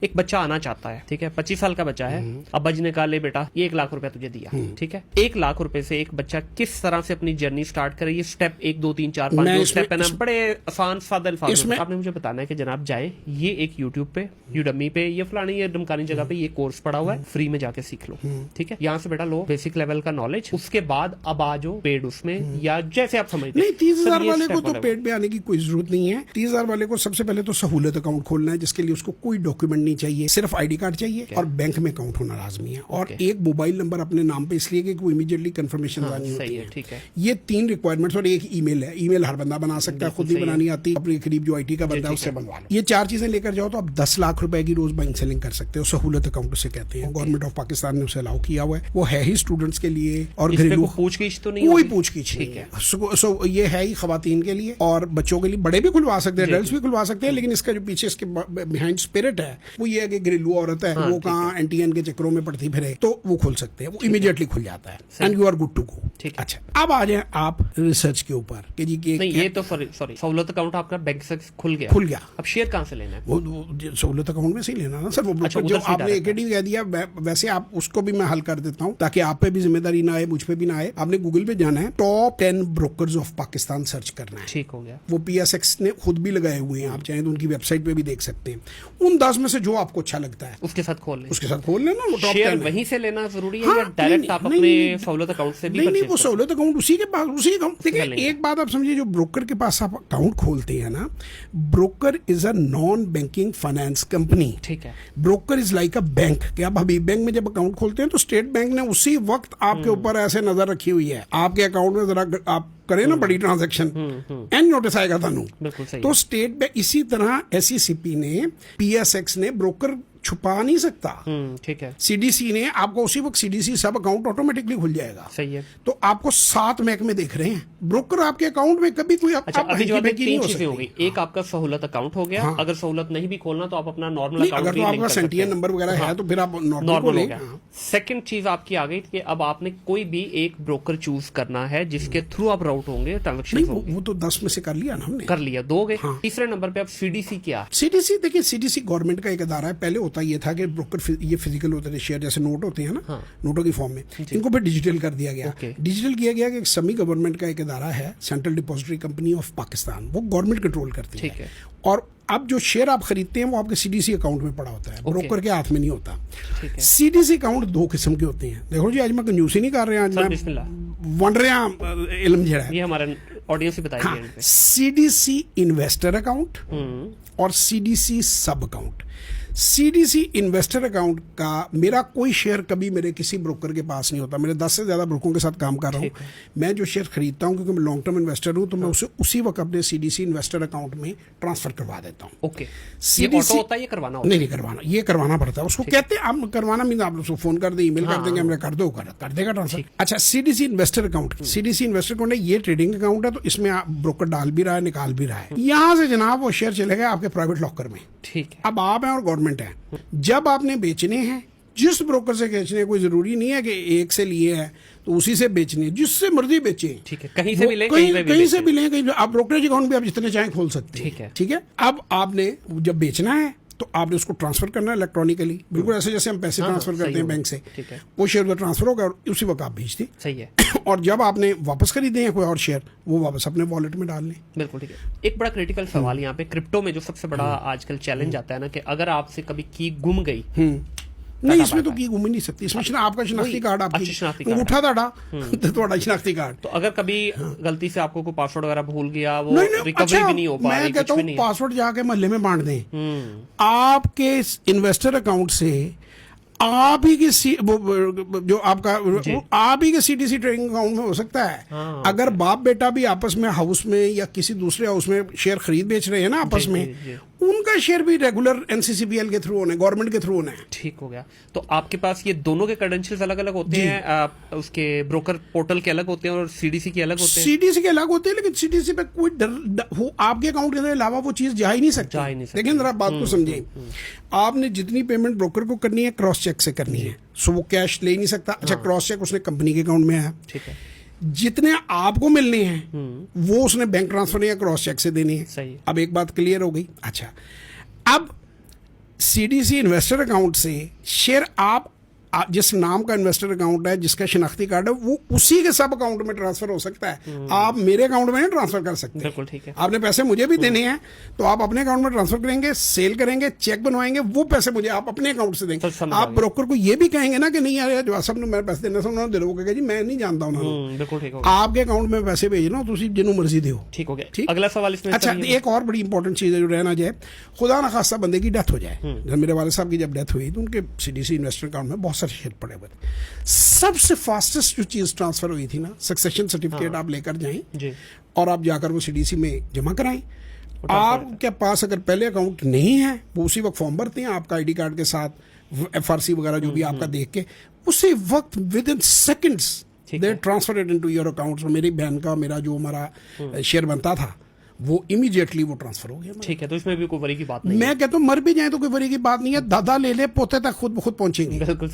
एक बच्चा आना चाहता है, ठीक है, 25 साल का बच्चा है। अब्बा जी ने कहा ले बेटा ये 1 लाख रुपया तुझे दिया, ठीक है। 1 लाख रुपए से एक बच्चा किस तरह से अपनी जर्नी स्टार्ट करे, ये स्टेप 1 2 3 4 5 जो स्टेप है ना, बड़े आसान सादा अल्फाज में आपने मुझे बताना है कि जनाब जाए ये एक यूट्यूब पे, यूडमी पे, ये फलानी ये डमकानी जगह पे ये कोर्स पड़ा हुआ है, फ्री में जाके सीख लो, ठीक है। यहाँ से बेटा लो बेसिक लेवल का नॉलेज, उसके बाद अब आ जाओ पेड उसमें, या जैसे आप समझते नहीं 30,000 वाले को तो पेड में आने की कोई जरूरत नहीं है। 30,000 वाले को सबसे पहले तो सहूलत अकाउंट खोलना है, जिसके लिए उसको कोई डॉक्यूमेंट नहीं चाहिए, सिर्फ आईडी कार्ड चाहिए और बैंक में अकाउंट होना लाजमी है, और एक मोबाइल नंबर अपने नाम पे, इसलिए कि वो इमीडिएटली कंफर्मेशन लानी होती है, ठीक है। ये 3 रिक्वायरमेंट्स, और एक ईमेल है। ईमेल हर बंदा बना सकता है, खुद नहीं बनानी आती, अपने करीब जो आईटी का बंदा है उससे बनवा लो। ये 4 चीजें लेकर जाओ तो आप 10 लाख रुपए की रोज बैंक से लिंक कर सकते हो। सहूलत अकाउंट उसे कहते हैं, गवर्नमेंट ऑफ पाकिस्तान ने उसे अलाउ किया हुआ है। वो है ही स्टूडेंट्स के लिए, और घरेलू पूछगिछ तो नहीं, कोई पूछगिछ नहीं है। सो ये है ही खवातीन के लिए, और बच्चों के लिए, बड़े भी खुलवा सकते हैं, एडल्ट्स भी खुलवा सकते हैं, लेकिन इसका जो पीछे इसके बिहाइंड स्पिरिट है वो ये है कि घरेलू औरत है, वो कहाँ एनटीएन के चक्करों में पड़ती फिरे, तो वो खुल सकते हैं, वो इमीडिएटली खुल जाता है and you are good to go. अच्छा, अब आ जाए आप रिसर्च के ऊपर कि जी के नहीं, ये तो सॉरी सहूलत अकाउंट आपका बैंक से खुल गया, अब शेयर कहाँ से लेना है? वो सहूलत अकाउंट में से ही लेना ना सर। वो ब्रोकर जो आपने एकेडी कह दिया, वैसे आप उसको भी मैं हल कर देता हूँ ताकि आप पे भी जिम्मेदारी ना आए, मुझ पे भी ना आए। आपने गूगल पे जाना है, top 10 brokers of Pakistan search करना है, ठीक हो गया। वो PSX ने खुद भी लगाए हुए हैं, आप चाहें तो उनकी वेबसाइट पे भी देख सकते हैं। उन 10 में से जो आपको अच्छा लगता है उसके साथ खोल लेना। वो टॉप 10 वहीं से लेना जरूरी है या डायरेक्ट आप अपने सहूलत अकाउंट से भी? नहीं, वो सहूलत अकाउंट उसी के पास, उसी अकाउंट। देखिए एक बात आप समझिए, जो ब्रोकर के पास आप अकाउंट खोलते हैं ना, broker is a non banking finance company, ठीक है। Broker is like a bank. कि आप हबीब बैंक में जब अकाउंट खोलते हैं तो स्टेट बैंक ने उसी वक्त आपके ऊपर ऐसे नजर रखी हुई है, आपके अकाउंट में जरा आप करें ना बड़ी ट्रांजैक्शन एंड नोटिस आएगा थानू। तो स्टेट बैंक, इसी तरह SECP ने, PSX ने ब्रोकर छुपा नहीं सकता, ठीक है। CDC ने आपको उसी वक्त CDC सब अकाउंट ऑटोमेटिकली खुल जाएगा, सही है। तो आपको 7 महकमे देख रहे हैं, ब्रोकर आपके अकाउंट में कभी कोई अच्छा, अभी जो आपकी 3 चीजें हो गई, एक आपका सहूलत अकाउंट हो गया। अगर सहूलत नहीं भी खोलना तो आप अपना नॉर्मल अकाउंट, अगर तो आपका सेंटियन नंबर वगैरह है तो फिर आप नॉर्मल हो गया। सेकंड चीज आपकी आ गई कि अब आपने कोई भी एक ब्रोकर चूज करना है जिसके थ्रू आप राउट होंगे, ट्रांजेक्शन होंगे। वो तो 10 में से कर लिया ना हमने, कर लिया, 2 गए। तीसरे नंबर पे अब CDC क्या? CDC देखिए, CDC गवर्नमेंट का एक अदारा है। पहले होता ये था कि ब्रोकर ये फिजिकल होते थे, शेयर जैसे नोट होते हैं ना, नोटों की फॉर्म में, इनको फिर डिजिटल कर दिया गया। डिजिटल किया गया कि सेमी गवर्नमेंट का एक अदारा है, central depository company of Pakistan, वो गवर्नमेंट कंट्रोल करती है। और अब जो शेयर आप खरीदते हैं वो आपके CDC अकाउंट में पड़ा होता है, ब्रोकर के हाथ में नहीं होता। CDC अकाउंट 2 किस्म के होते हैं। देखो जी, आज मैं कंजूसी नहीं कर रहा, आज मैं वन रहा इल्म जड़ा है, ये हमारे ऑडियंस से बताइए। CDC इन्वेस्टर अकाउंट और CDC सब अकाउंट। CDC इन्वेस्टर अकाउंट का मेरा कोई शेयर कभी मेरे किसी ब्रोकर के पास नहीं होता। मेरे 10 से ज्यादा ब्रोकरों के साथ काम कर रहा हूँ। मैं जो शेयर खरीदता हूँ, क्योंकि मैं लॉन्ग टर्म इन्वेस्टर हूँ, तो मैं उसे उसी वक्त अपने CDC इन्वेस्टर अकाउंट में ट्रांसफर करवा देता हूँ। ओके, CDC होता है, ये करवाना होता है? नहीं करवाना, ये करवाना पड़ता है। उसको कहते हैं, आप करवाना मीन आप उसको फोन कर दे, ईमेल कर देंगे, हमने कर दो, कर देगा ट्रांसफर। अच्छा, CDC investor account, CDC investor account है, ये ट्रेडिंग अकाउंट है, तो इसमें आप ब्रोकर डाल भी रहा है, निकाल भी रहा है। यहाँ से जनाब वो शेयर चले गए आपके प्राइवेट लॉकर में, ठीक है। अब आप हैं और गवर्नमेंट है, जब आपने बेचने हैं, जिस ब्रोकर से बेचने, कोई जरूरी नहीं है कि एक से लिए है तो उसी से बेचने, जिससे मर्जी बेचे, ठीक है, कहीं से भी लें, कहीं से भी लें, कहीं आप ब्रोकरेज अकाउंट भी आप जितने चाहें खोल सकते हैं, ठीक है। अब आपने जब बेचना है तो आपने उसको ट्रांसफर करना है इलेक्ट्रॉनिकली, बिल्कुल ऐसे जैसे हम पैसे ट्रांसफर करते हैं बैंक से, वो शेयर उधर ट्रांसफर होगा और उसी वक्त आप भेज दें, सही है। और जब आपने वापस खरीदे हैं कोई और शेयर, वो वापस अपने वॉलेट में डाल लें। बिल्कुल ठीक है। एक बड़ा क्रिटिकल सवाल यहाँ पे, क्रिप्टो में जो सबसे बड़ा आजकल चैलेंज आता है ना, कि अगर आपसे कभी की गुम गई, नहीं, इसमें तो की घूम ही नहीं सकती, इसमें आपका शिनाख्ती कार्ड, आपकी उठा था शिनाख्ती कार्ड। तो अगर कभी गलती से आपको कोई पासवर्ड वगैरह भूल गया, वो रिकवरी भी नहीं हो पा रही, मैं कहता हूँ पासवर्ड जाके मोहल्ले में बांट दें। आपके इन्वेस्टर अकाउंट से आप ही की जो आपका आप ही के CDC ट्रेडिंग अकाउंट में हो सकता है। अगर बाप बेटा भी आपस में हाउस में या किसी दूसरे हाउस में शेयर खरीद बेच रहे हैं ना आपस में, उनका शेयर भी रेगुलर NCCPL के थ्रू होना है, गवर्नमेंट के थ्रू होना है। ठीक हो गया। तो आपके पास ये दोनों के क्रेडेंशियल्स अलग अलग होते हैं, उसके ब्रोकर पोर्टल के अलग होते हैं और CDC के अलग होते हैं? CDC के अलग होते हैं, लेकिन CDC पे कोई आपके अकाउंट के अलावा वो चीज जा ही नहीं सकती। लेकिन जरा बात को समझें, आपने जितनी पेमेंट ब्रोकर को करनी है क्रॉस चेक से करनी है, सो वो कैश ले नहीं सकता। अच्छा, क्रॉस चेक उसने कंपनी के अकाउंट में आया, ठीक है। जितने आपको मिलने हैं वो उसने बैंक ट्रांसफर या क्रॉस चेक से देने हैं। सही। अब एक बात क्लियर हो गई। अच्छा, अब सीडीसी इन्वेस्टर अकाउंट से शेयर आप जिस नाम का इन्वेस्टर अकाउंट है, जिसका शिनाख्ती कार्ड है, वो उसी के सब अकाउंट में ट्रांसफर हो सकता है। आप मेरे अकाउंट में नहीं ट्रांसफर कर सकते। बिल्कुल ठीक है। आपने पैसे मुझे भी देने हैं तो आप अपने अकाउंट में ट्रांसफर करेंगे, सेल करेंगे, चेक बनवाएंगे, वो पैसे मुझे आप अपने अकाउंट से देंगे। आप ब्रोकर को ये भी कहेंगे ना कि नहीं यार जो सब ने मेरे पैसे देने से उन्होंने दे दोगे जी, मैं नहीं जानता उन्होंने। बिल्कुल ठीक है। आपके अकाउंट में पैसे भेजना तो जिन्हों मर्जी दो। ठीक हो गया। अगला सवाल इसमें अच्छा, एक और बड़ी इंपॉर्टेंट चीज है जो रहना जाए, खुदा ना खास्ता बंदे की डेथ हो जाए। जब मेरे वाले साहब की जब डेथ हुई तो उनके सीडीसी इन्वेस्टर अकाउंट में बहुत सारे शेयर पड़े हुए। सबसे फास्टेस्ट जो चीज ट्रांसफर हुई थी ना, सक्सेशन सर्टिफिकेट आप लेकर जाएं और आप जाकर वो सीडीसी में जमा कराएं। आपके पास अगर पहले अकाउंट नहीं है, वो उसी वक्त फॉर्म भरते हैं आपका आईडी कार्ड के साथ, एफआरसी वगैरह जो भी आपका देख के, उसी वक्त with in seconds they transfer it into your account. मेरी बहन का मेरा जो हमारा शेयर बनता था वो इमीडिएटली वो ट्रांसफर हो गया। ठीक है, तो इसमें भी कोई वरी की बात नहीं। मैं कहता हूँ मर भी जाए तो कोई वरी की बात नहीं है, दादा ले ले पोते तक खुद पहुंचेंगे। बिल्कुल।